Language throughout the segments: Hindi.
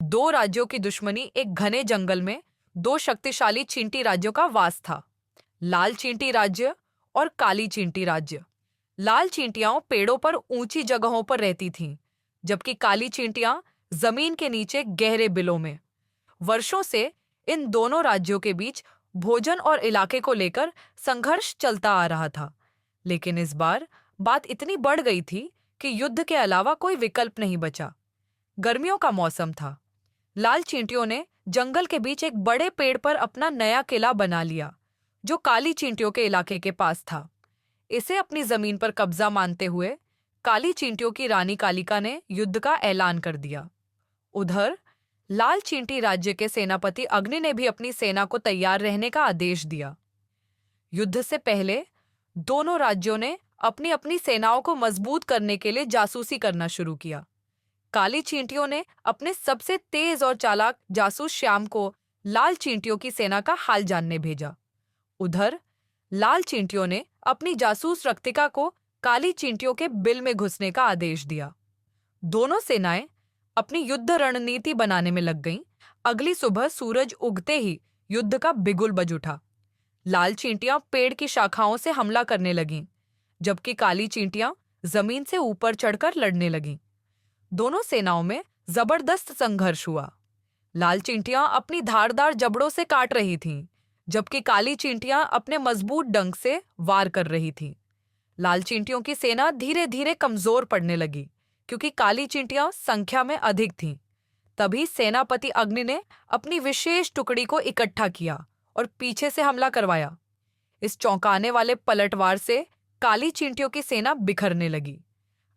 दो राज्यों की दुश्मनी। एक घने जंगल में दो शक्तिशाली चींटी राज्यों का वास था, लाल चींटी राज्य और काली चींटी राज्य। लाल चींटियां पेड़ों पर ऊंची जगहों पर रहती थीं, जबकि काली चींटियां जमीन के नीचे गहरे बिलों में। वर्षों से इन दोनों राज्यों के बीच भोजन और इलाके को लेकर संघर्ष चलता आ रहा था, लेकिन इस बार बात इतनी बढ़ गई थी कि युद्ध के अलावा कोई विकल्प नहीं बचा। गर्मियों का मौसम था। लाल चींटियों ने जंगल के बीच एक बड़े पेड़ पर अपना नया किला बना लिया, जो काली चींटियों के इलाके के पास था। इसे अपनी जमीन पर कब्जा मानते हुए काली चींटियों की रानी कालिका ने युद्ध का ऐलान कर दिया। उधर लाल चींटी राज्य के सेनापति अग्नि ने भी अपनी सेना को तैयार रहने का आदेश दिया। युद्ध से पहले दोनों राज्यों ने अपनी अपनी सेनाओं को मजबूत करने के लिए जासूसी करना शुरू किया। काली चींटियों ने अपने सबसे तेज और चालाक जासूस श्याम को लाल चींटियों की सेना का हाल जानने भेजा। उधर लाल चींटियों ने अपनी जासूस रक्तिका को काली चींटियों के बिल में घुसने का आदेश दिया। दोनों सेनाएं अपनी युद्ध रणनीति बनाने में लग गईं। अगली सुबह सूरज उगते ही युद्ध का बिगुल बज उठा। लाल चींटियां पेड़ की शाखाओं से हमला करने लगीं, जबकि काली चींटियां जमीन से ऊपर चढ़कर लड़ने लगीं। दोनों सेनाओं में जबरदस्त संघर्ष हुआ। लाल चींटियां अपनी धारदार जबड़ों से काट रही थीं, जबकि काली चींटियां अपने मजबूत डंक से वार कर रही थीं। लाल चींटियों की सेना धीरे धीरे कमजोर पड़ने लगी, क्योंकि काली चींटियां संख्या में अधिक थीं। तभी सेनापति अग्नि ने अपनी विशेष टुकड़ी को इकट्ठा किया और पीछे से हमला करवाया। इस चौंकाने वाले पलटवार से काली चींटियों की सेना बिखरने लगी।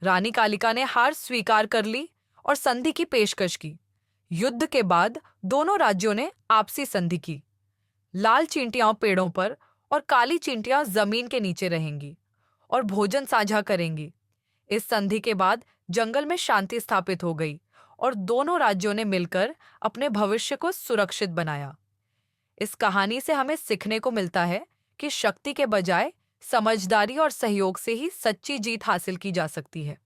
रानी कालिका ने हार स्वीकार कर ली और संधि की पेशकश की। युद्ध के बाद दोनों राज्यों ने आपसी संधि की। लाल चींटियां पेड़ों पर और काली चींटियां जमीन के नीचे रहेंगी और भोजन साझा करेंगी। इस संधि के बाद जंगल में शांति स्थापित हो गई और दोनों राज्यों ने मिलकर अपने भविष्य को सुरक्षित बनाया। इस कहानी से हमें सीखने को मिलता है कि शक्ति के बजाय समझदारी और सहयोग से ही सच्ची जीत हासिल की जा सकती है।